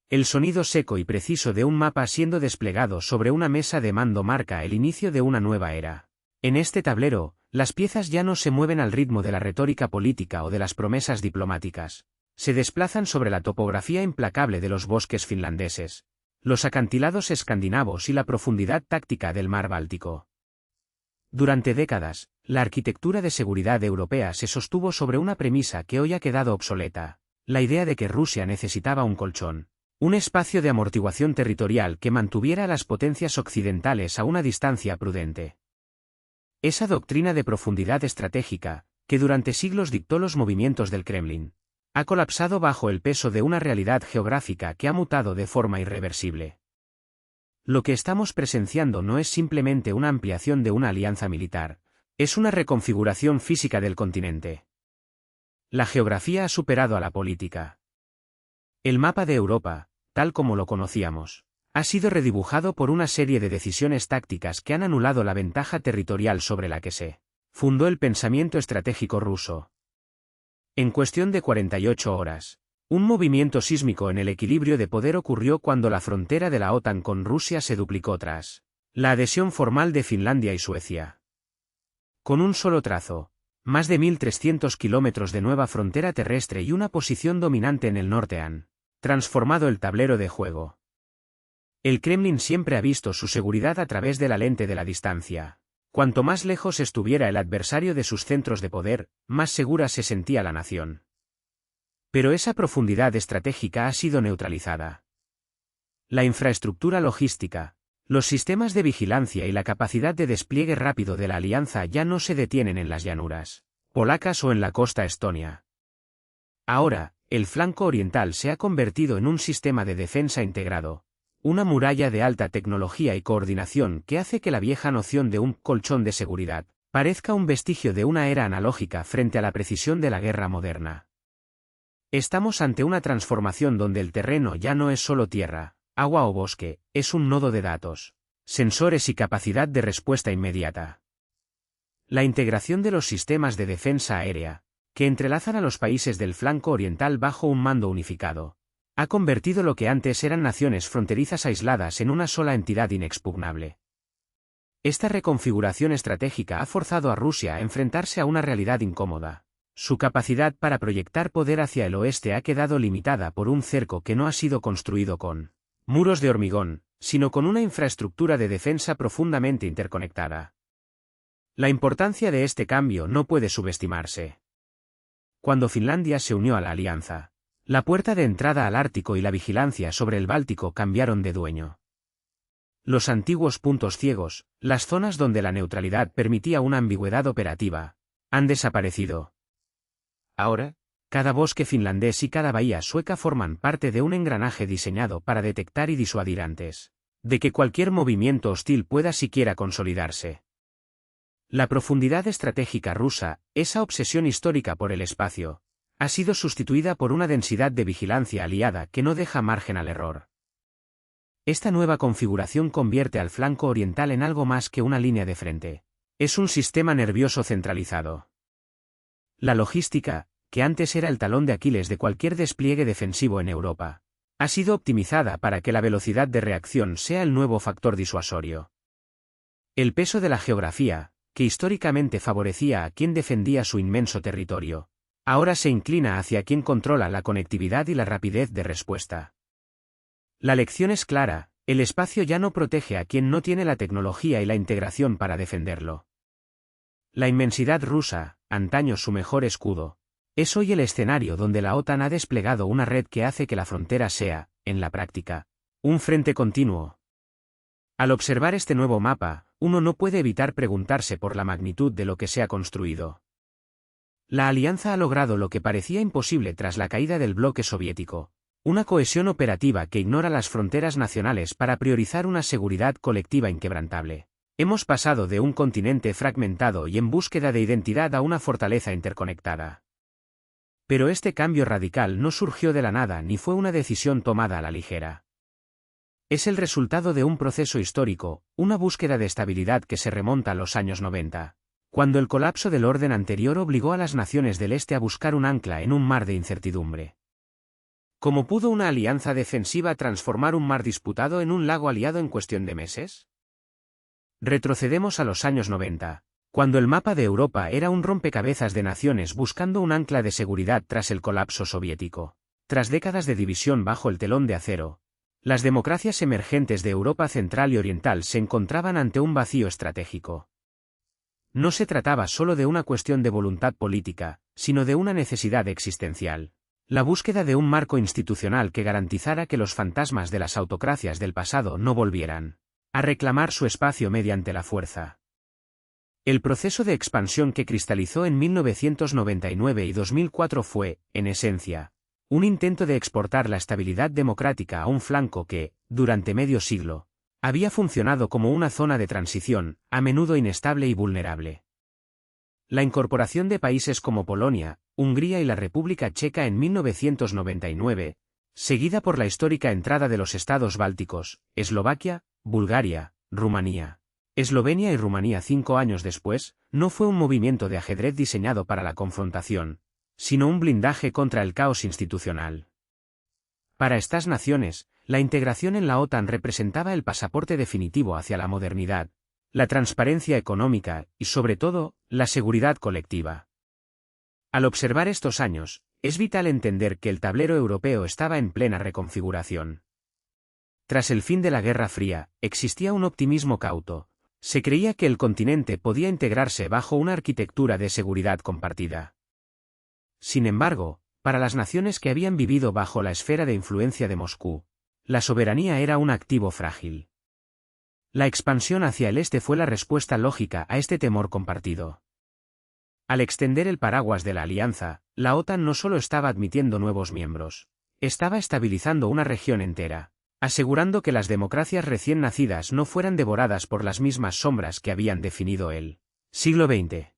El sonido seco y preciso de un mapa siendo desplegado sobre una mesa de mando marca el inicio de una nueva era. En este tablero, las piezas ya no se mueven al ritmo de la retórica política o de las promesas diplomáticas. Se desplazan sobre la topografía implacable de los bosques finlandeses, los acantilados escandinavos y la profundidad táctica del mar Báltico. Durante décadas, la arquitectura de seguridad europea se sostuvo sobre una premisa que hoy ha quedado obsoleta: la idea de que Rusia necesitaba un colchón, un espacio de amortiguación territorial que mantuviera a las potencias occidentales a una distancia prudente. Esa doctrina de profundidad estratégica, que durante siglos dictó los movimientos del Kremlin, ha colapsado bajo el peso de una realidad geográfica que ha mutado de forma irreversible. Lo que estamos presenciando no es simplemente una ampliación de una alianza militar, es una reconfiguración física del continente. La geografía ha superado a la política. El mapa de Europa, tal como lo conocíamos, ha sido redibujado por una serie de decisiones tácticas que han anulado la ventaja territorial sobre la que se fundó el pensamiento estratégico ruso. En cuestión de 48 horas, un movimiento sísmico en el equilibrio de poder ocurrió cuando la frontera de la OTAN con Rusia se duplicó tras la adhesión formal de Finlandia y Suecia. Con un solo trazo, más de 1.300 kilómetros de nueva frontera terrestre y una posición dominante en el norte han transformado el tablero de juego. El Kremlin siempre ha visto su seguridad a través de la lente de la distancia. Cuanto más lejos estuviera el adversario de sus centros de poder, más segura se sentía la nación. Pero esa profundidad estratégica ha sido neutralizada. La infraestructura logística, los sistemas de vigilancia y la capacidad de despliegue rápido de la alianza ya no se detienen en las llanuras polacas o en la costa estonia. Ahora, el flanco oriental se ha convertido en un sistema de defensa integrado, una muralla de alta tecnología y coordinación que hace que la vieja noción de un colchón de seguridad parezca un vestigio de una era analógica frente a la precisión de la guerra moderna. Estamos ante una transformación donde el terreno ya no es solo tierra, agua o bosque, es un nodo de datos, sensores y capacidad de respuesta inmediata. La integración de los sistemas de defensa aérea, que entrelazan a los países del flanco oriental bajo un mando unificado, ha convertido lo que antes eran naciones fronterizas aisladas en una sola entidad inexpugnable. Esta reconfiguración estratégica ha forzado a Rusia a enfrentarse a una realidad incómoda. Su capacidad para proyectar poder hacia el oeste ha quedado limitada por un cerco que no ha sido construido con muros de hormigón, sino con una infraestructura de defensa profundamente interconectada. La importancia de este cambio no puede subestimarse. Cuando Finlandia se unió a la alianza, la puerta de entrada al Ártico y la vigilancia sobre el Báltico cambiaron de dueño. Los antiguos puntos ciegos, las zonas donde la neutralidad permitía una ambigüedad operativa, han desaparecido. Ahora, cada bosque finlandés y cada bahía sueca forman parte de un engranaje diseñado para detectar y disuadir antes de que cualquier movimiento hostil pueda siquiera consolidarse. La profundidad estratégica rusa, esa obsesión histórica por el espacio, ha sido sustituida por una densidad de vigilancia aliada que no deja margen al error. Esta nueva configuración convierte al flanco oriental en algo más que una línea de frente. Es un sistema nervioso centralizado. La logística, que antes era el talón de Aquiles de cualquier despliegue defensivo en Europa, ha sido optimizada para que la velocidad de reacción sea el nuevo factor disuasorio. El peso de la geografía, que históricamente favorecía a quien defendía su inmenso territorio, ahora se inclina hacia quien controla la conectividad y la rapidez de respuesta. La lección es clara: el espacio ya no protege a quien no tiene la tecnología y la integración para defenderlo. La inmensidad rusa, antaño su mejor escudo, es hoy el escenario donde la OTAN ha desplegado una red que hace que la frontera sea, en la práctica, un frente continuo. Al observar este nuevo mapa, uno no puede evitar preguntarse por la magnitud de lo que se ha construido. La alianza ha logrado lo que parecía imposible tras la caída del bloque soviético: una cohesión operativa que ignora las fronteras nacionales para priorizar una seguridad colectiva inquebrantable. Hemos pasado de un continente fragmentado y en búsqueda de identidad a una fortaleza interconectada. Pero este cambio radical no surgió de la nada ni fue una decisión tomada a la ligera. Es el resultado de un proceso histórico, una búsqueda de estabilidad que se remonta a los años 90, cuando el colapso del orden anterior obligó a las naciones del Este a buscar un ancla en un mar de incertidumbre. ¿Cómo pudo una alianza defensiva transformar un mar disputado en un lago aliado en cuestión de meses? Retrocedemos a los años 90, cuando el mapa de Europa era un rompecabezas de naciones buscando un ancla de seguridad tras el colapso soviético. Tras décadas de división bajo el telón de acero, las democracias emergentes de Europa Central y Oriental se encontraban ante un vacío estratégico. No se trataba solo de una cuestión de voluntad política, sino de una necesidad existencial. La búsqueda de un marco institucional que garantizara que los fantasmas de las autocracias del pasado no volvieran a reclamar su espacio mediante la fuerza. El proceso de expansión que cristalizó en 1999 y 2004 fue, en esencia, un intento de exportar la estabilidad democrática a un flanco que, durante medio siglo, había funcionado como una zona de transición, a menudo inestable y vulnerable. La incorporación de países como Polonia, Hungría y la República Checa en 1999, seguida por la histórica entrada de los estados bálticos, Eslovaquia, Bulgaria, Rumanía, Eslovenia y Rumanía 5 años después, no fue un movimiento de ajedrez diseñado para la confrontación, sino un blindaje contra el caos institucional. Para estas naciones, la integración en la OTAN representaba el pasaporte definitivo hacia la modernidad, la transparencia económica y, sobre todo, la seguridad colectiva. Al observar estos años, es vital entender que el tablero europeo estaba en plena reconfiguración. Tras el fin de la Guerra Fría, existía un optimismo cauto. Se creía que el continente podía integrarse bajo una arquitectura de seguridad compartida. Sin embargo, para las naciones que habían vivido bajo la esfera de influencia de Moscú, la soberanía era un activo frágil. La expansión hacia el este fue la respuesta lógica a este temor compartido. Al extender el paraguas de la alianza, la OTAN no solo estaba admitiendo nuevos miembros, estaba estabilizando una región entera, asegurando que las democracias recién nacidas no fueran devoradas por las mismas sombras que habían definido el siglo XX.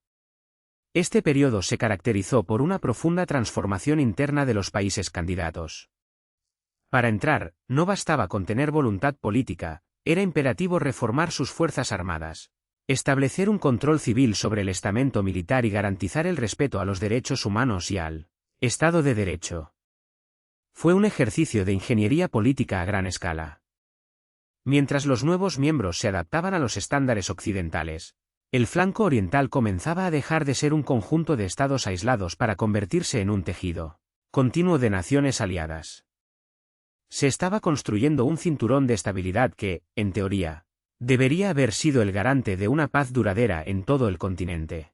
Este periodo se caracterizó por una profunda transformación interna de los países candidatos. Para entrar, no bastaba con tener voluntad política, era imperativo reformar sus fuerzas armadas, establecer un control civil sobre el estamento militar y garantizar el respeto a los derechos humanos y al Estado de Derecho. Fue un ejercicio de ingeniería política a gran escala. Mientras los nuevos miembros se adaptaban a los estándares occidentales, el flanco oriental comenzaba a dejar de ser un conjunto de estados aislados para convertirse en un tejido continuo de naciones aliadas. Se estaba construyendo un cinturón de estabilidad que, en teoría, debería haber sido el garante de una paz duradera en todo el continente.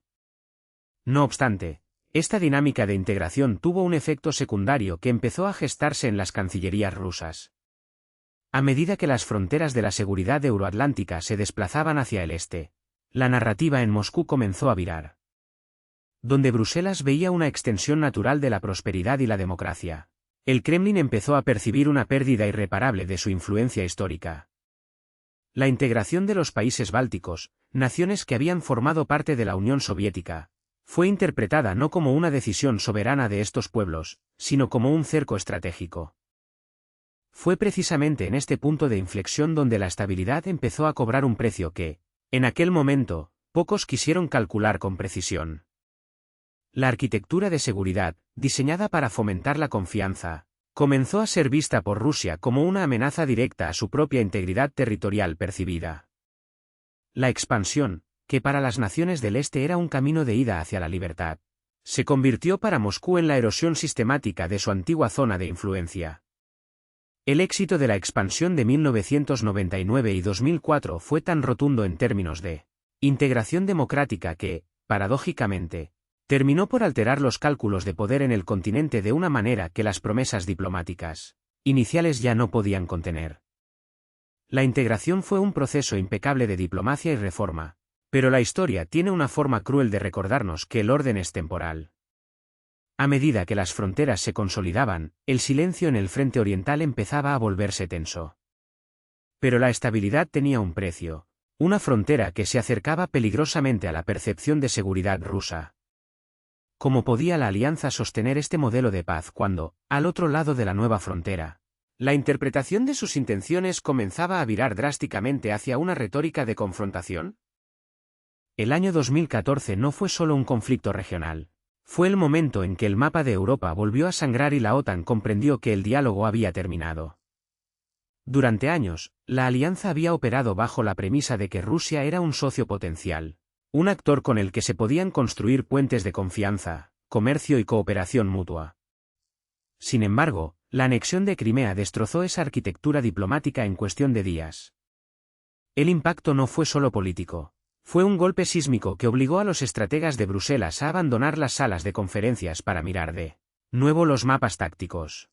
No obstante, esta dinámica de integración tuvo un efecto secundario que empezó a gestarse en las cancillerías rusas. A medida que las fronteras de la seguridad euroatlántica se desplazaban hacia el este, la narrativa en Moscú comenzó a virar. Donde Bruselas veía una extensión natural de la prosperidad y la democracia, el Kremlin empezó a percibir una pérdida irreparable de su influencia histórica. La integración de los países bálticos, naciones que habían formado parte de la Unión Soviética, fue interpretada no como una decisión soberana de estos pueblos, sino como un cerco estratégico. Fue precisamente en este punto de inflexión donde la estabilidad empezó a cobrar un precio que, en aquel momento, pocos quisieron calcular con precisión. La arquitectura de seguridad, diseñada para fomentar la confianza, comenzó a ser vista por Rusia como una amenaza directa a su propia integridad territorial percibida. La expansión, que para las naciones del este era un camino de ida hacia la libertad, se convirtió para Moscú en la erosión sistemática de su antigua zona de influencia. El éxito de la expansión de 1999 y 2004 fue tan rotundo en términos de integración democrática que, paradójicamente, terminó por alterar los cálculos de poder en el continente de una manera que las promesas diplomáticas iniciales ya no podían contener. La integración fue un proceso impecable de diplomacia y reforma, pero la historia tiene una forma cruel de recordarnos que el orden es temporal. A medida que las fronteras se consolidaban, el silencio en el frente oriental empezaba a volverse tenso. Pero la estabilidad tenía un precio, una frontera que se acercaba peligrosamente a la percepción de seguridad rusa. ¿Cómo podía la alianza sostener este modelo de paz cuando, al otro lado de la nueva frontera, la interpretación de sus intenciones comenzaba a virar drásticamente hacia una retórica de confrontación? El año 2014 no fue solo un conflicto regional, Fue el momento en que el mapa de Europa volvió a sangrar y la OTAN comprendió que el diálogo había terminado. Durante años, la alianza había operado bajo la premisa de que Rusia era un socio potencial, un actor con el que se podían construir puentes de confianza, comercio y cooperación mutua. Sin embargo, la anexión de Crimea destrozó esa arquitectura diplomática en cuestión de días. El impacto no fue solo político. Fue un golpe sísmico que obligó a los estrategas de Bruselas a abandonar las salas de conferencias para mirar de nuevo los mapas tácticos.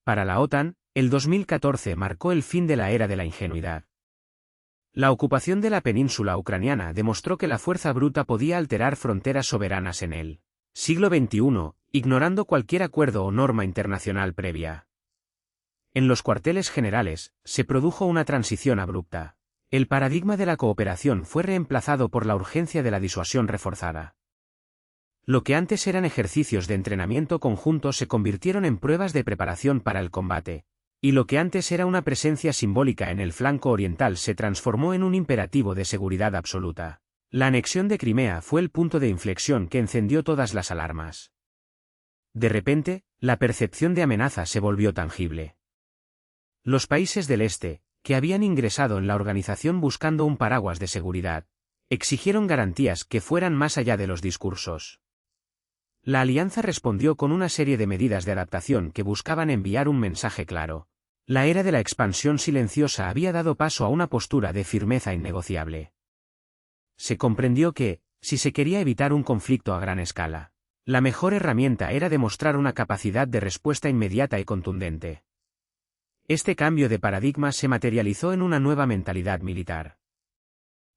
Para la OTAN, el 2014 marcó el fin de la era de la ingenuidad. La ocupación de la península ucraniana demostró que la fuerza bruta podía alterar fronteras soberanas en el siglo XXI, ignorando cualquier acuerdo o norma internacional previa. En los cuarteles generales, se produjo una transición abrupta. El paradigma de la cooperación fue reemplazado por la urgencia de la disuasión reforzada. Lo que antes eran ejercicios de entrenamiento conjunto se convirtieron en pruebas de preparación para el combate, y lo que antes era una presencia simbólica en el flanco oriental se transformó en un imperativo de seguridad absoluta. La anexión de Crimea fue el punto de inflexión que encendió todas las alarmas. De repente, la percepción de amenaza se volvió tangible. Los países del este, que habían ingresado en la organización buscando un paraguas de seguridad, exigieron garantías que fueran más allá de los discursos. La alianza respondió con una serie de medidas de adaptación que buscaban enviar un mensaje claro. La era de la expansión silenciosa había dado paso a una postura de firmeza innegociable. Se comprendió que, si se quería evitar un conflicto a gran escala, la mejor herramienta era demostrar una capacidad de respuesta inmediata y contundente. Este cambio de paradigma se materializó en una nueva mentalidad militar.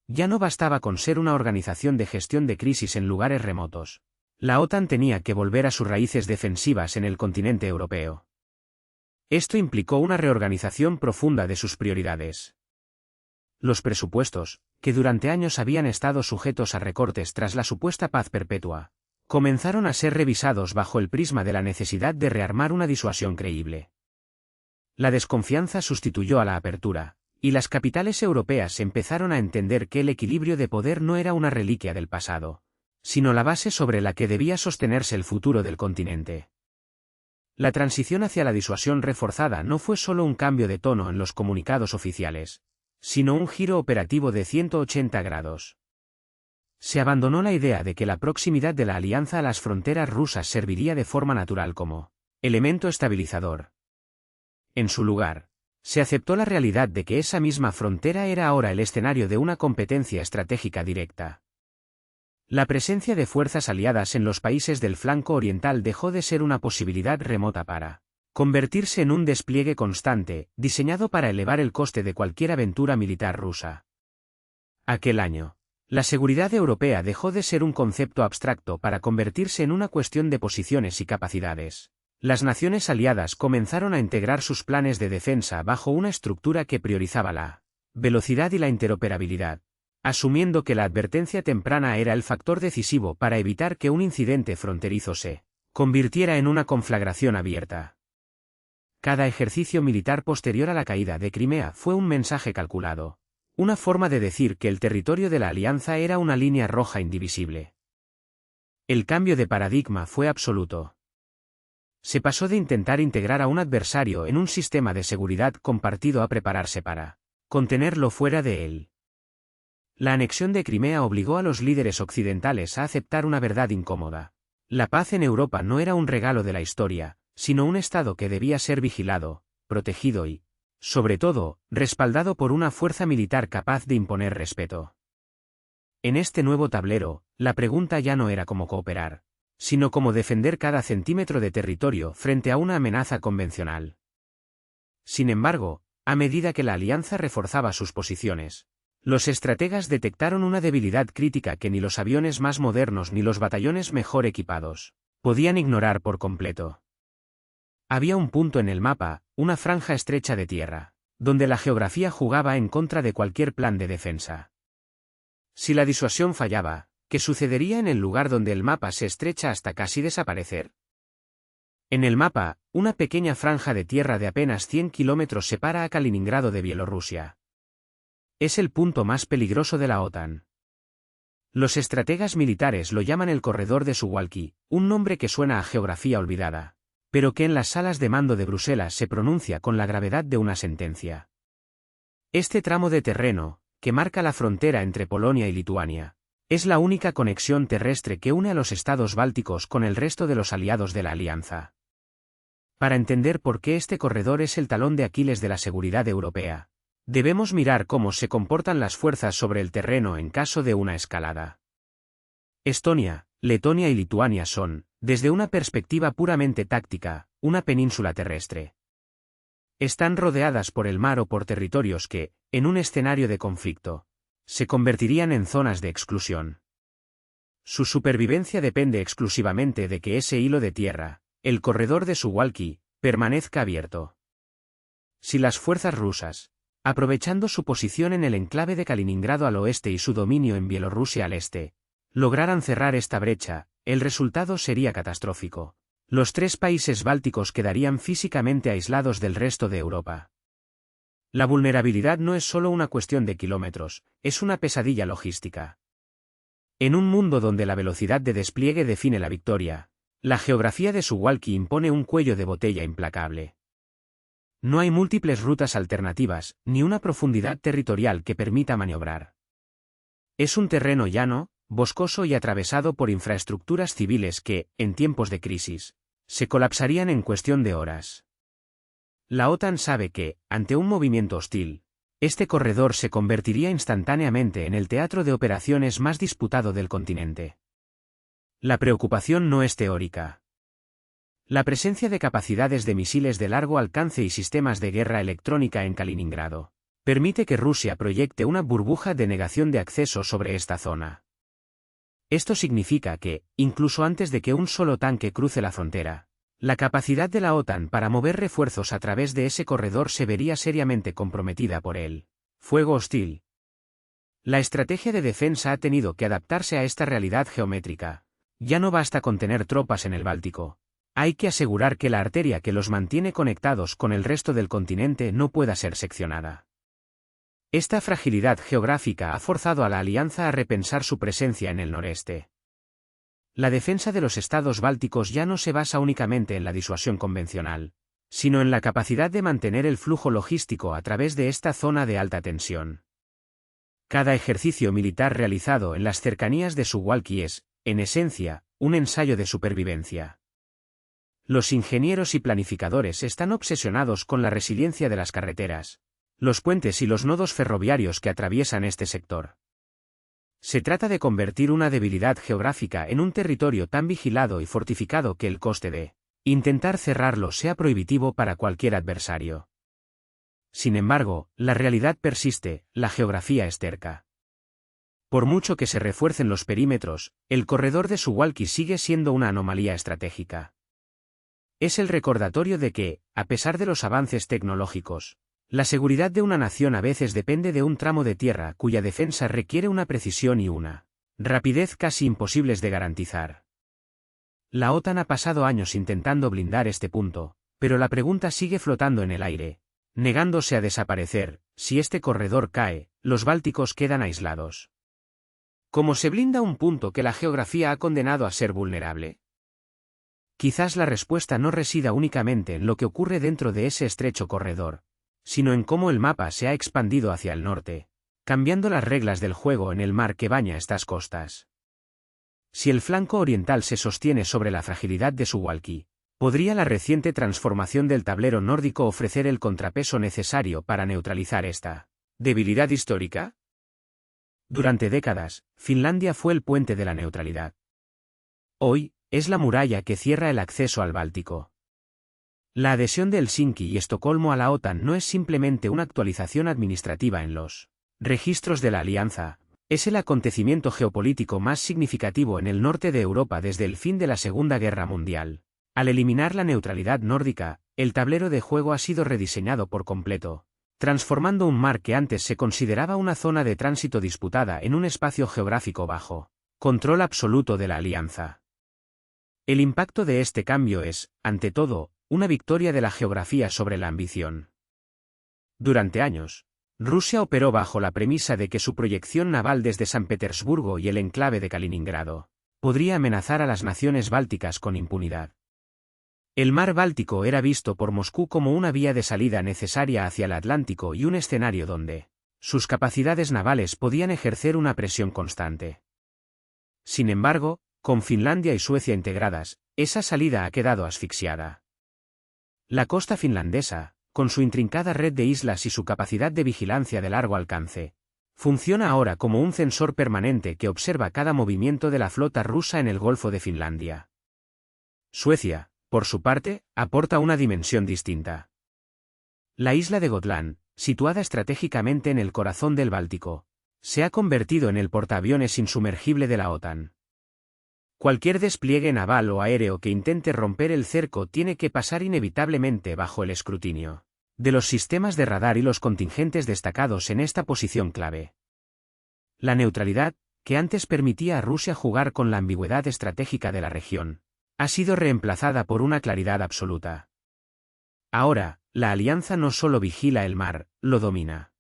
Ya no bastaba con ser una organización de gestión de crisis en lugares remotos. La OTAN tenía que volver a sus raíces defensivas en el continente europeo. Esto implicó una reorganización profunda de sus prioridades. Los presupuestos, que durante años habían estado sujetos a recortes tras la supuesta paz perpetua, comenzaron a ser revisados bajo el prisma de la necesidad de rearmar una disuasión creíble. La desconfianza sustituyó a la apertura, y las capitales europeas empezaron a entender que el equilibrio de poder no era una reliquia del pasado, sino la base sobre la que debía sostenerse el futuro del continente. La transición hacia la disuasión reforzada no fue solo un cambio de tono en los comunicados oficiales, sino un giro operativo de 180 grados. Se abandonó la idea de que la proximidad de la alianza a las fronteras rusas serviría de forma natural como elemento estabilizador. En su lugar, se aceptó la realidad de que esa misma frontera era ahora el escenario de una competencia estratégica directa. La presencia de fuerzas aliadas en los países del flanco oriental dejó de ser una posibilidad remota para convertirse en un despliegue constante, diseñado para elevar el coste de cualquier aventura militar rusa. Aquel año, la seguridad europea dejó de ser un concepto abstracto para convertirse en una cuestión de posiciones y capacidades. Las naciones aliadas comenzaron a integrar sus planes de defensa bajo una estructura que priorizaba la velocidad y la interoperabilidad, asumiendo que la advertencia temprana era el factor decisivo para evitar que un incidente fronterizo se convirtiera en una conflagración abierta. Cada ejercicio militar posterior a la caída de Crimea fue un mensaje calculado, una forma de decir que el territorio de la alianza era una línea roja indivisible. El cambio de paradigma fue absoluto. Se pasó de intentar integrar a un adversario en un sistema de seguridad compartido a prepararse para contenerlo fuera de él. La anexión de Crimea obligó a los líderes occidentales a aceptar una verdad incómoda. La paz en Europa no era un regalo de la historia, sino un estado que debía ser vigilado, protegido y, sobre todo, respaldado por una fuerza militar capaz de imponer respeto. En este nuevo tablero, la pregunta ya no era cómo cooperar, sino cómo defender cada centímetro de territorio frente a una amenaza convencional. Sin embargo, a medida que la alianza reforzaba sus posiciones, los estrategas detectaron una debilidad crítica que ni los aviones más modernos ni los batallones mejor equipados podían ignorar por completo. Había un punto en el mapa, una franja estrecha de tierra, donde la geografía jugaba en contra de cualquier plan de defensa. Si la disuasión fallaba, ¿qué sucedería en el lugar donde el mapa se estrecha hasta casi desaparecer? En el mapa, una pequeña franja de tierra de apenas 100 kilómetros separa a Kaliningrado de Bielorrusia. Es el punto más peligroso de la OTAN. Los estrategas militares lo llaman el corredor de Suwałki, un nombre que suena a geografía olvidada, pero que en las salas de mando de Bruselas se pronuncia con la gravedad de una sentencia. Este tramo de terreno, que marca la frontera entre Polonia y Lituania, es la única conexión terrestre que une a los estados bálticos con el resto de los aliados de la alianza. Para entender por qué este corredor es el talón de Aquiles de la seguridad europea, debemos mirar cómo se comportan las fuerzas sobre el terreno en caso de una escalada. Estonia, Letonia y Lituania son, desde una perspectiva puramente táctica, una península terrestre. Están rodeadas por el mar o por territorios que, en un escenario de conflicto, se convertirían en zonas de exclusión. Su supervivencia depende exclusivamente de que ese hilo de tierra, el corredor de Suwałki, permanezca abierto. Si las fuerzas rusas, aprovechando su posición en el enclave de Kaliningrado al oeste y su dominio en Bielorrusia al este, lograran cerrar esta brecha, el resultado sería catastrófico. Los 3 países bálticos quedarían físicamente aislados del resto de Europa. La vulnerabilidad no es solo una cuestión de kilómetros, es una pesadilla logística. En un mundo donde la velocidad de despliegue define la victoria, la geografía de Suwałki impone un cuello de botella implacable. No hay múltiples rutas alternativas, ni una profundidad territorial que permita maniobrar. Es un terreno llano, boscoso y atravesado por infraestructuras civiles que, en tiempos de crisis, se colapsarían en cuestión de horas. La OTAN sabe que, ante un movimiento hostil, este corredor se convertiría instantáneamente en el teatro de operaciones más disputado del continente. La preocupación no es teórica. La presencia de capacidades de misiles de largo alcance y sistemas de guerra electrónica en Kaliningrado permite que Rusia proyecte una burbuja de negación de acceso sobre esta zona. Esto significa que, incluso antes de que un solo tanque cruce la frontera, la capacidad de la OTAN para mover refuerzos a través de ese corredor se vería seriamente comprometida por el fuego hostil. La estrategia de defensa ha tenido que adaptarse a esta realidad geométrica. Ya no basta con tener tropas en el Báltico. Hay que asegurar que la arteria que los mantiene conectados con el resto del continente no pueda ser seccionada. Esta fragilidad geográfica ha forzado a la alianza a repensar su presencia en el noreste. La defensa de los estados bálticos ya no se basa únicamente en la disuasión convencional, sino en la capacidad de mantener el flujo logístico a través de esta zona de alta tensión. Cada ejercicio militar realizado en las cercanías de Suwałki es, en esencia, un ensayo de supervivencia. Los ingenieros y planificadores están obsesionados con la resiliencia de las carreteras, los puentes y los nodos ferroviarios que atraviesan este sector. Se trata de convertir una debilidad geográfica en un territorio tan vigilado y fortificado que el coste de intentar cerrarlo sea prohibitivo para cualquier adversario. Sin embargo, la realidad persiste, la geografía es terca. Por mucho que se refuercen los perímetros, el corredor de Suwałki sigue siendo una anomalía estratégica. Es el recordatorio de que, a pesar de los avances tecnológicos, la seguridad de una nación a veces depende de un tramo de tierra cuya defensa requiere una precisión y una rapidez casi imposibles de garantizar. La OTAN ha pasado años intentando blindar este punto, pero la pregunta sigue flotando en el aire, negándose a desaparecer. Si este corredor cae, los bálticos quedan aislados. ¿Cómo se blinda un punto que la geografía ha condenado a ser vulnerable? Quizás la respuesta no resida únicamente en lo que ocurre dentro de ese estrecho corredor, sino en cómo el mapa se ha expandido hacia el norte, cambiando las reglas del juego en el mar que baña estas costas. Si el flanco oriental se sostiene sobre la fragilidad de Suwałki, ¿podría la reciente transformación del tablero nórdico ofrecer el contrapeso necesario para neutralizar esta debilidad histórica? Durante décadas, Finlandia fue el puente de la neutralidad. Hoy, es la muralla que cierra el acceso al Báltico. La adhesión de Helsinki y Estocolmo a la OTAN no es simplemente una actualización administrativa en los registros de la alianza, es el acontecimiento geopolítico más significativo en el norte de Europa desde el fin de la Segunda Guerra Mundial. Al eliminar la neutralidad nórdica, el tablero de juego ha sido rediseñado por completo, transformando un mar que antes se consideraba una zona de tránsito disputada en un espacio geográfico bajo control absoluto de la alianza. El impacto de este cambio es, ante todo, una victoria de la geografía sobre la ambición. Durante años, Rusia operó bajo la premisa de que su proyección naval desde San Petersburgo y el enclave de Kaliningrado podría amenazar a las naciones bálticas con impunidad. El mar Báltico era visto por Moscú como una vía de salida necesaria hacia el Atlántico y un escenario donde sus capacidades navales podían ejercer una presión constante. Sin embargo, con Finlandia y Suecia integradas, esa salida ha quedado asfixiada. La costa finlandesa, con su intrincada red de islas y su capacidad de vigilancia de largo alcance, funciona ahora como un sensor permanente que observa cada movimiento de la flota rusa en el Golfo de Finlandia. Suecia, por su parte, aporta una dimensión distinta. La isla de Gotland, situada estratégicamente en el corazón del Báltico, se ha convertido en el portaaviones insumergible de la OTAN. Cualquier despliegue naval o aéreo que intente romper el cerco tiene que pasar inevitablemente bajo el escrutinio de los sistemas de radar y los contingentes destacados en esta posición clave. La neutralidad, que antes permitía a Rusia jugar con la ambigüedad estratégica de la región, ha sido reemplazada por una claridad absoluta. Ahora, la alianza no solo vigila el mar, lo domina.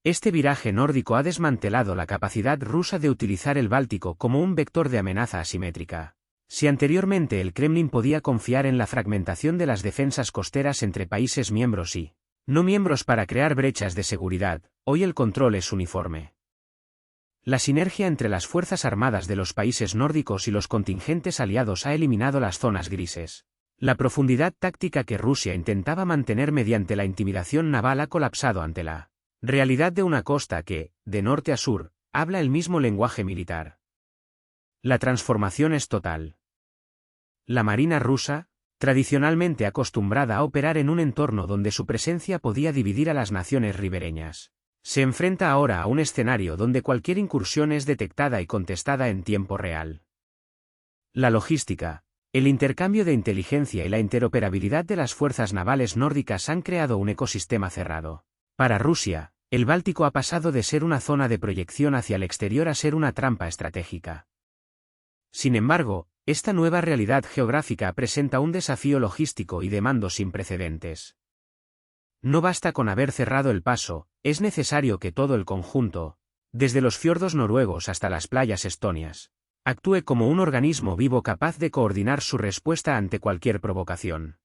Este viraje nórdico ha desmantelado la capacidad rusa de utilizar el Báltico como un vector de amenaza asimétrica. Si anteriormente el Kremlin podía confiar en la fragmentación de las defensas costeras entre países miembros y no miembros para crear brechas de seguridad, hoy el control es uniforme. La sinergia entre las fuerzas armadas de los países nórdicos y los contingentes aliados ha eliminado las zonas grises. La profundidad táctica que Rusia intentaba mantener mediante la intimidación naval ha colapsado ante la realidad de una costa que, de norte a sur, habla el mismo lenguaje militar. La transformación es total. La marina rusa, tradicionalmente acostumbrada a operar en un entorno donde su presencia podía dividir a las naciones ribereñas, se enfrenta ahora a un escenario donde cualquier incursión es detectada y contestada en tiempo real. La logística, el intercambio de inteligencia y la interoperabilidad de las fuerzas navales nórdicas han creado un ecosistema cerrado. Para Rusia, el Báltico ha pasado de ser una zona de proyección hacia el exterior a ser una trampa estratégica. Sin embargo, esta nueva realidad geográfica presenta un desafío logístico y de mando sin precedentes. No basta con haber cerrado el paso, es necesario que todo el conjunto, desde los fiordos noruegos hasta las playas estonias, actúe como un organismo vivo capaz de coordinar su respuesta ante cualquier provocación.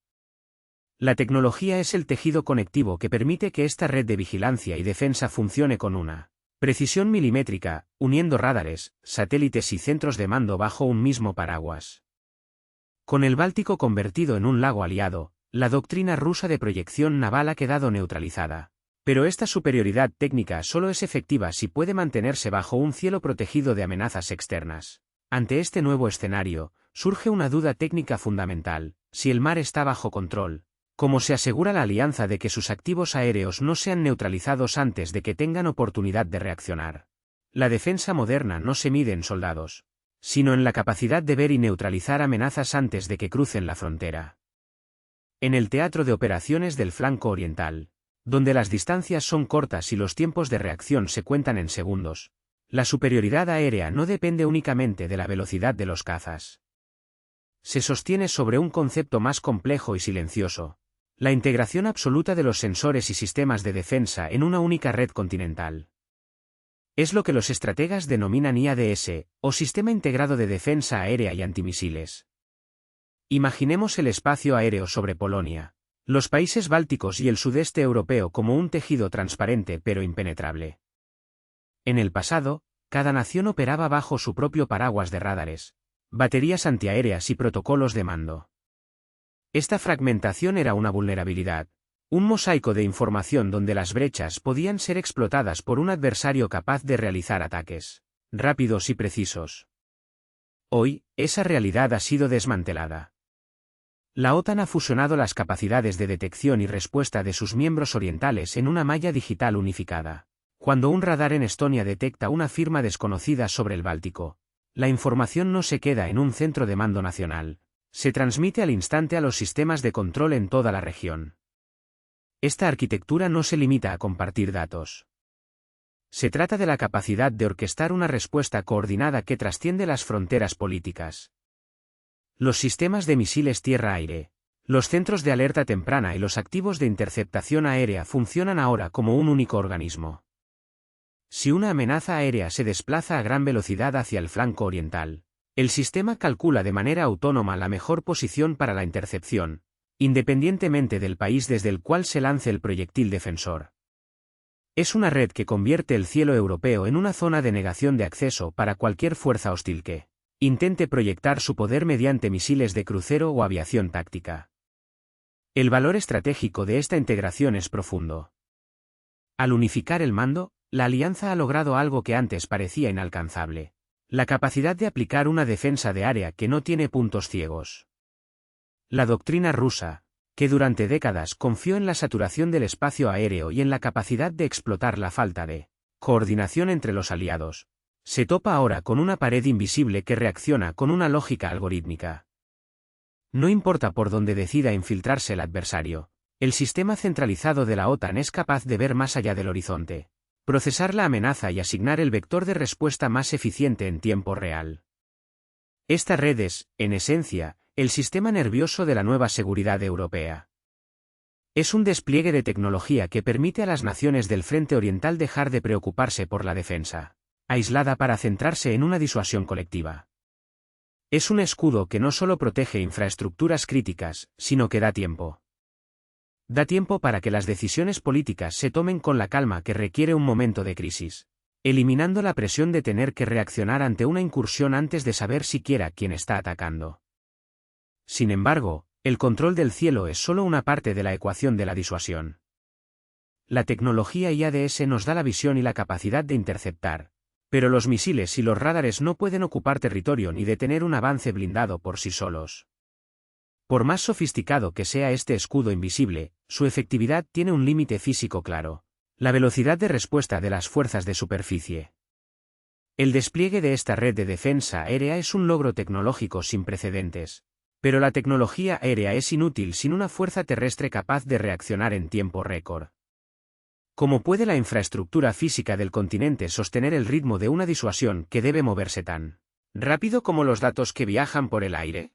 La tecnología es el tejido conectivo que permite que esta red de vigilancia y defensa funcione con una precisión milimétrica, uniendo radares, satélites y centros de mando bajo un mismo paraguas. Con el Báltico convertido en un lago aliado, la doctrina rusa de proyección naval ha quedado neutralizada. Pero esta superioridad técnica solo es efectiva si puede mantenerse bajo un cielo protegido de amenazas externas. Ante este nuevo escenario, surge una duda técnica fundamental: si el mar está bajo control, ¿cómo se asegura la alianza de que sus activos aéreos no sean neutralizados antes de que tengan oportunidad de reaccionar? La defensa moderna no se mide en soldados, sino en la capacidad de ver y neutralizar amenazas antes de que crucen la frontera. En el teatro de operaciones del flanco oriental, donde las distancias son cortas y los tiempos de reacción se cuentan en segundos, la superioridad aérea no depende únicamente de la velocidad de los cazas. Se sostiene sobre un concepto más complejo y silencioso: la integración absoluta de los sensores y sistemas de defensa en una única red continental. Es lo que los estrategas denominan IADS, o Sistema Integrado de Defensa Aérea y Antimisiles. Imaginemos el espacio aéreo sobre Polonia, los países bálticos y el sudeste europeo como un tejido transparente pero impenetrable. En el pasado, cada nación operaba bajo su propio paraguas de radares, baterías antiaéreas y protocolos de mando. Esta fragmentación era una vulnerabilidad, un mosaico de información donde las brechas podían ser explotadas por un adversario capaz de realizar ataques rápidos y precisos. Hoy, esa realidad ha sido desmantelada. La OTAN ha fusionado las capacidades de detección y respuesta de sus miembros orientales en una malla digital unificada. Cuando un radar en Estonia detecta una firma desconocida sobre el Báltico, la información no se queda en un centro de mando nacional, se transmite al instante a los sistemas de control en toda la región. Esta arquitectura no se limita a compartir datos. Se trata de la capacidad de orquestar una respuesta coordinada que trasciende las fronteras políticas. Los sistemas de misiles tierra-aire, Los centros de alerta temprana y los activos de interceptación aérea funcionan ahora como un único organismo. Si una amenaza aérea se desplaza a gran velocidad hacia el flanco oriental, el sistema calcula de manera autónoma la mejor posición para la intercepción, independientemente del país desde el cual se lance el proyectil defensor. Es una red que convierte el cielo europeo en una zona de negación de acceso para cualquier fuerza hostil que intente proyectar su poder mediante misiles de crucero o aviación táctica. El valor estratégico de esta integración es profundo. Al unificar el mando, la alianza ha logrado algo que antes parecía inalcanzable: la capacidad de aplicar una defensa de área que no tiene puntos ciegos. La doctrina rusa, que durante décadas confió en la saturación del espacio aéreo y en la capacidad de explotar la falta de coordinación entre los aliados, se topa ahora con una pared invisible que reacciona con una lógica algorítmica. No importa por dónde decida infiltrarse el adversario, el sistema centralizado de la OTAN es capaz de ver más allá del horizonte, procesar la amenaza y asignar el vector de respuesta más eficiente en tiempo real. Esta red es, en esencia, el sistema nervioso de la nueva seguridad europea. Es un despliegue de tecnología que permite a las naciones del frente oriental dejar de preocuparse por la defensa aislada para centrarse en una disuasión colectiva. Es un escudo que no solo protege infraestructuras críticas, sino que da tiempo. Da tiempo para que las decisiones políticas se tomen con la calma que requiere un momento de crisis, eliminando la presión de tener que reaccionar ante una incursión antes de saber siquiera quién está atacando. Sin embargo, el control del cielo es solo una parte de la ecuación de la disuasión. La tecnología IADS nos da la visión y la capacidad de interceptar, pero los misiles y los radares no pueden ocupar territorio ni detener un avance blindado por sí solos. Por más sofisticado que sea este escudo invisible, su efectividad tiene un límite físico claro: la velocidad de respuesta de las fuerzas de superficie. El despliegue de esta red de defensa aérea es un logro tecnológico sin precedentes, pero la tecnología aérea es inútil sin una fuerza terrestre capaz de reaccionar en tiempo récord. ¿Cómo puede la infraestructura física del continente sostener el ritmo de una disuasión que debe moverse tan rápido como los datos que viajan por el aire?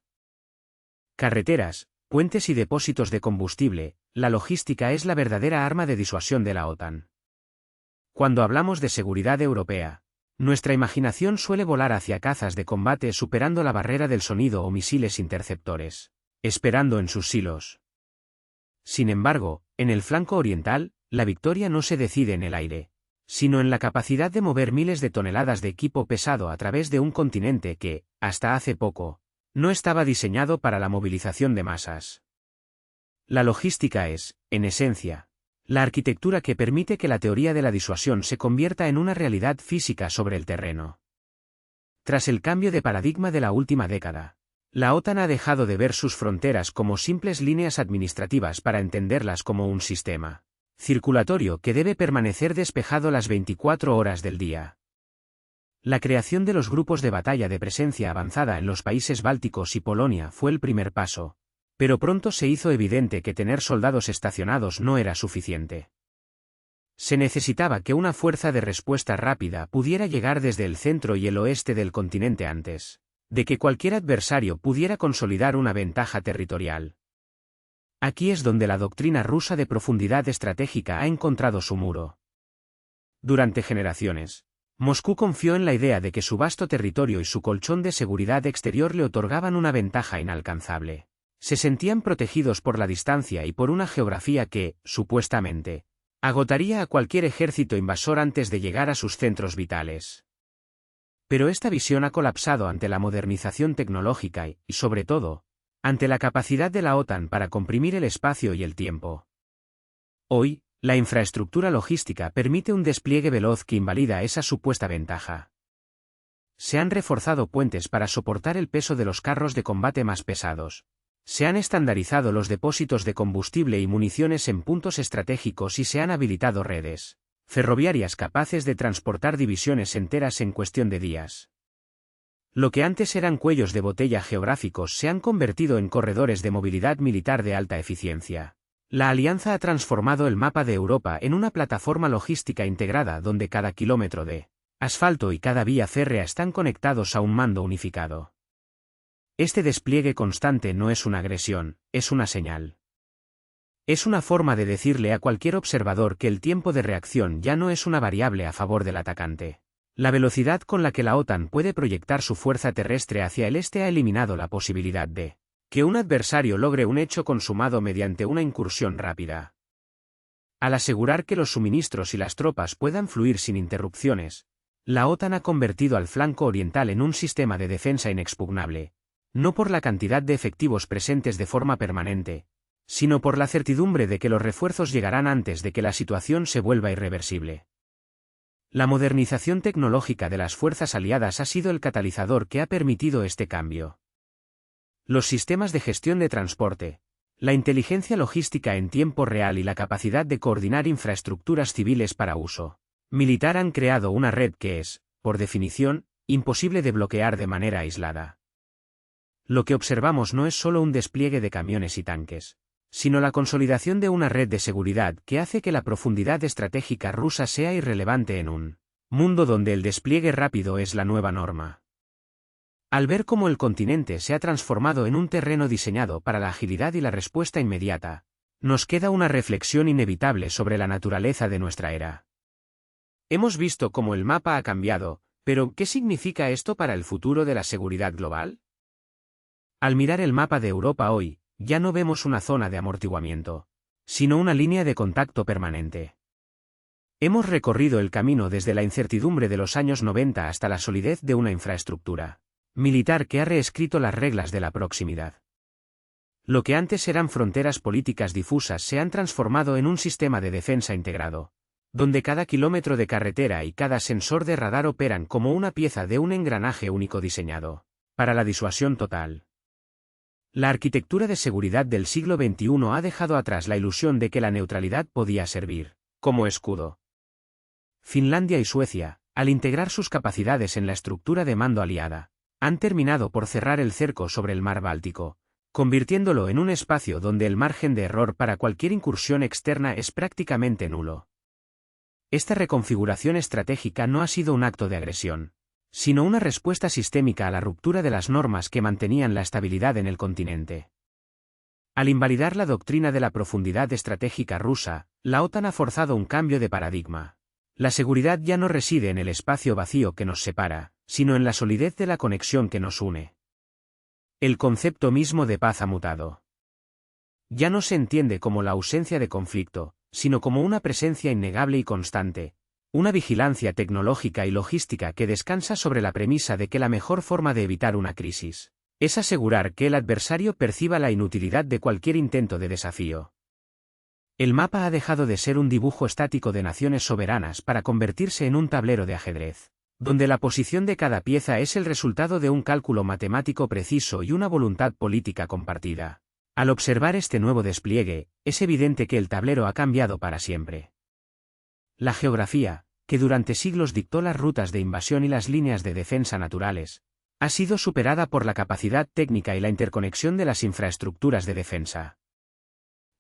Carreteras, puentes y depósitos de combustible, la logística es la verdadera arma de disuasión de la OTAN. Cuando hablamos de seguridad europea, nuestra imaginación suele volar hacia cazas de combate superando la barrera del sonido o misiles interceptores, esperando en sus silos. Sin embargo, en el flanco oriental, la victoria no se decide en el aire, sino en la capacidad de mover miles de toneladas de equipo pesado a través de un continente que, hasta hace poco, no estaba diseñado para la movilización de masas. La logística es, en esencia, la arquitectura que permite que la teoría de la disuasión se convierta en una realidad física sobre el terreno. Tras el cambio de paradigma de la última década, la OTAN ha dejado de ver sus fronteras como simples líneas administrativas para entenderlas como un sistema circulatorio que debe permanecer despejado las 24 horas del día. La creación de los grupos de batalla de presencia avanzada en los países bálticos y Polonia fue el primer paso, pero pronto se hizo evidente que tener soldados estacionados no era suficiente. Se necesitaba que una fuerza de respuesta rápida pudiera llegar desde el centro y el oeste del continente antes de que cualquier adversario pudiera consolidar una ventaja territorial. Aquí es donde la doctrina rusa de profundidad estratégica ha encontrado su muro. Durante generaciones, Moscú confió en la idea de que su vasto territorio y su colchón de seguridad exterior le otorgaban una ventaja inalcanzable. Se sentían protegidos por la distancia y por una geografía que, supuestamente, agotaría a cualquier ejército invasor antes de llegar a sus centros vitales. Pero esta visión ha colapsado ante la modernización tecnológica y, sobre todo, ante la capacidad de la OTAN para comprimir el espacio y el tiempo. Hoy, la infraestructura logística permite un despliegue veloz que invalida esa supuesta ventaja. Se han reforzado puentes para soportar el peso de los carros de combate más pesados. Se han estandarizado los depósitos de combustible y municiones en puntos estratégicos y se han habilitado redes ferroviarias capaces de transportar divisiones enteras en cuestión de días. Lo que antes eran cuellos de botella geográficos se han convertido en corredores de movilidad militar de alta eficiencia. La alianza ha transformado el mapa de Europa en una plataforma logística integrada donde cada kilómetro de asfalto y cada vía férrea están conectados a un mando unificado. Este despliegue constante no es una agresión, es una señal. Es una forma de decirle a cualquier observador que el tiempo de reacción ya no es una variable a favor del atacante. La velocidad con la que la OTAN puede proyectar su fuerza terrestre hacia el este ha eliminado la posibilidad de que un adversario logre un hecho consumado mediante una incursión rápida. Al asegurar que los suministros y las tropas puedan fluir sin interrupciones, la OTAN ha convertido al flanco oriental en un sistema de defensa inexpugnable, no por la cantidad de efectivos presentes de forma permanente, sino por la certidumbre de que los refuerzos llegarán antes de que la situación se vuelva irreversible. La modernización tecnológica de las fuerzas aliadas ha sido el catalizador que ha permitido este cambio. Los sistemas de gestión de transporte, la inteligencia logística en tiempo real y la capacidad de coordinar infraestructuras civiles para uso militar han creado una red que es, por definición, imposible de bloquear de manera aislada. Lo que observamos no es solo un despliegue de camiones y tanques, sino la consolidación de una red de seguridad que hace que la profundidad estratégica rusa sea irrelevante en un mundo donde el despliegue rápido es la nueva norma. Al ver cómo el continente se ha transformado en un terreno diseñado para la agilidad y la respuesta inmediata, nos queda una reflexión inevitable sobre la naturaleza de nuestra era. Hemos visto cómo el mapa ha cambiado, pero ¿qué significa esto para el futuro de la seguridad global? Al mirar el mapa de Europa hoy, ya no vemos una zona de amortiguamiento, sino una línea de contacto permanente. Hemos recorrido el camino desde la incertidumbre de los años 90 hasta la solidez de una infraestructura militar que ha reescrito las reglas de la proximidad. Lo que antes eran fronteras políticas difusas se han transformado en un sistema de defensa integrado, donde cada kilómetro de carretera y cada sensor de radar operan como una pieza de un engranaje único diseñado para la disuasión total. La arquitectura de seguridad del siglo XXI ha dejado atrás la ilusión de que la neutralidad podía servir como escudo. Finlandia y Suecia, al integrar sus capacidades en la estructura de mando aliada, han terminado por cerrar el cerco sobre el mar Báltico, convirtiéndolo en un espacio donde el margen de error para cualquier incursión externa es prácticamente nulo. Esta reconfiguración estratégica no ha sido un acto de agresión, sino una respuesta sistémica a la ruptura de las normas que mantenían la estabilidad en el continente. Al invalidar la doctrina de la profundidad estratégica rusa, la OTAN ha forzado un cambio de paradigma. La seguridad ya no reside en el espacio vacío que nos separa, sino en la solidez de la conexión que nos une. El concepto mismo de paz ha mutado. Ya no se entiende como la ausencia de conflicto, sino como una presencia innegable y constante, una vigilancia tecnológica y logística que descansa sobre la premisa de que la mejor forma de evitar una crisis es asegurar que el adversario perciba la inutilidad de cualquier intento de desafío. El mapa ha dejado de ser un dibujo estático de naciones soberanas para convertirse en un tablero de ajedrez, donde la posición de cada pieza es el resultado de un cálculo matemático preciso y una voluntad política compartida. Al observar este nuevo despliegue, es evidente que el tablero ha cambiado para siempre. La geografía, que durante siglos dictó las rutas de invasión y las líneas de defensa naturales, ha sido superada por la capacidad técnica y la interconexión de las infraestructuras de defensa.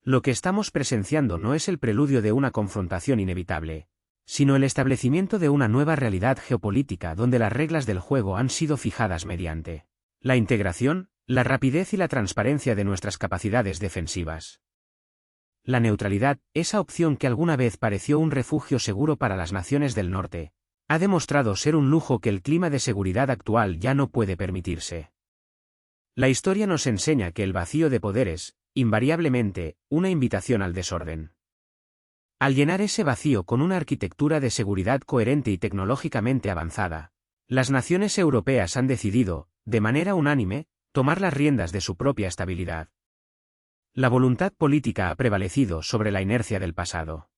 Lo que estamos presenciando no es el preludio de una confrontación inevitable, sino el establecimiento de una nueva realidad geopolítica donde las reglas del juego han sido fijadas mediante la integración, la rapidez y la transparencia de nuestras capacidades defensivas. La neutralidad, esa opción que alguna vez pareció un refugio seguro para las naciones del norte, ha demostrado ser un lujo que el clima de seguridad actual ya no puede permitirse. La historia nos enseña que el vacío de poder es, invariablemente, una invitación al desorden. Al llenar ese vacío con una arquitectura de seguridad coherente y tecnológicamente avanzada, las naciones europeas han decidido, de manera unánime, tomar las riendas de su propia estabilidad. La voluntad política ha prevalecido sobre la inercia del pasado.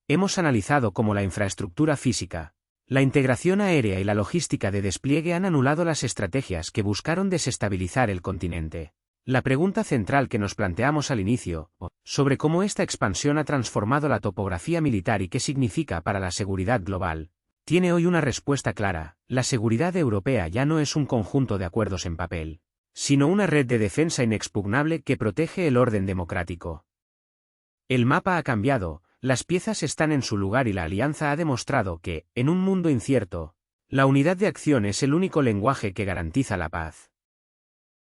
Hemos analizado cómo la infraestructura física, la integración aérea y la logística de despliegue han anulado las estrategias que buscaron desestabilizar el continente. La pregunta central que nos planteamos al inicio, sobre cómo esta expansión ha transformado la topografía militar y qué significa para la seguridad global, tiene hoy una respuesta clara: la seguridad europea ya no es un conjunto de acuerdos en papel, sino una red de defensa inexpugnable que protege el orden democrático. El mapa ha cambiado, las piezas están en su lugar y la alianza ha demostrado que, en un mundo incierto, la unidad de acción es el único lenguaje que garantiza la paz.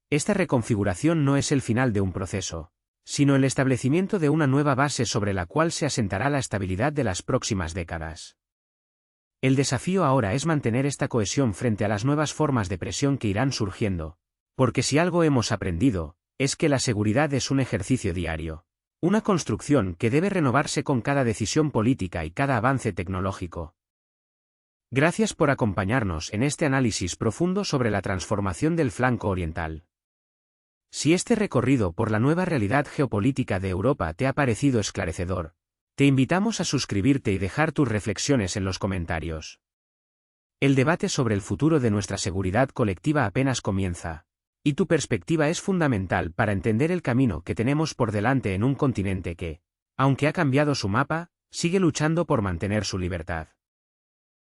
Esta reconfiguración no es el final de un proceso, sino el establecimiento de una nueva base sobre la cual se asentará la estabilidad de las próximas décadas. El desafío ahora es mantener esta cohesión frente a las nuevas formas de presión que irán surgiendo, porque si algo hemos aprendido, es que la seguridad es un ejercicio diario, una construcción que debe renovarse con cada decisión política y cada avance tecnológico. Gracias por acompañarnos en este análisis profundo sobre la transformación del flanco oriental. Si este recorrido por la nueva realidad geopolítica de Europa te ha parecido esclarecedor, te invitamos a suscribirte y dejar tus reflexiones en los comentarios. El debate sobre el futuro de nuestra seguridad colectiva apenas comienza, y tu perspectiva es fundamental para entender el camino que tenemos por delante en un continente que, aunque ha cambiado su mapa, sigue luchando por mantener su libertad.